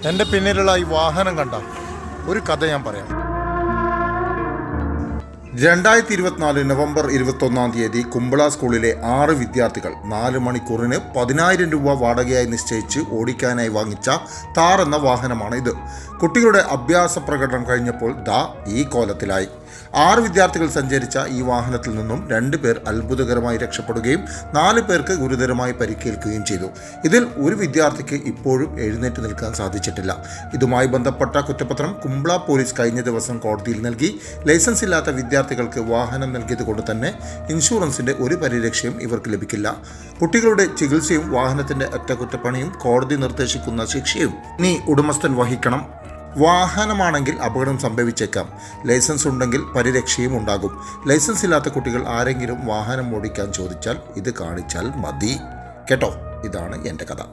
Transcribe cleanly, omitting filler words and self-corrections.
എൻ്റെ പിന്നിലുള്ള ഈ വാഹനം കണ്ട ഒരു കഥ ഞാൻ പറയാം. 2024 നവംബർ 21 കുമ്പള സ്കൂളിലെ 6 വിദ്യാർത്ഥികൾ 4 മണിക്കൂറിന് 10,000 രൂപ വാടകയായി നിശ്ചയിച്ച് ഓടിക്കാനായി വാങ്ങിച്ച താർ എന്ന വാഹനമാണ് ഇത്. കുട്ടികളുടെ അഭ്യാസ പ്രകടനം കഴിഞ്ഞപ്പോൾ ഈ കോലത്തിലായി. 6 വിദ്യാർത്ഥികൾ സഞ്ചരിച്ച ഈ വാഹനത്തിൽ നിന്നും 2 പേർ അത്ഭുതകരമായി രക്ഷപ്പെടുകയും 4 പേർക്ക് ഗുരുതരമായി പരിക്കേൽക്കുകയും ചെയ്തു. ഇതിൽ ഒരു വിദ്യാർത്ഥിക്ക് ഇപ്പോഴും എഴുന്നേറ്റ് നിൽക്കാൻ സാധിച്ചിട്ടില്ല. ഇതുമായി ബന്ധപ്പെട്ട കുറ്റപത്രം കുമ്പള പോലീസ് കഴിഞ്ഞ ദിവസം കോടതിയിൽ നൽകി. ലൈസൻസ് ഇല്ലാത്ത വിദ്യാർത്ഥികൾക്ക് വാഹനം നൽകിയത് കൊണ്ട് തന്നെ ഇൻഷുറൻസിന്റെ ഒരു പരിരക്ഷയും ഇവർക്ക് ലഭിക്കില്ല. കുട്ടികളുടെ ചികിത്സയും വാഹനത്തിന്റെ അറ്റകുറ്റപ്പണിയും കോടതി നിർദ്ദേശിക്കുന്ന ശിക്ഷയും ഇനി ഉടമസ്ഥൻ വഹിക്കണം. വാഹനമാണെങ്കിൽ അപകടം സംഭവിച്ചേക്കാം. ലൈസൻസ് ഉണ്ടെങ്കിൽ പരിരക്ഷയും ഉണ്ടാകും. ലൈസൻസ് ഇല്ലാത്ത കുട്ടികൾ ആരെങ്കിലും വാഹനം ഓടിക്കാൻ ചോദിച്ചാൽ ഇത് കാണിച്ചാൽ മതി. കേട്ടോ, ഇതാണ് എൻ്റെ കഥ.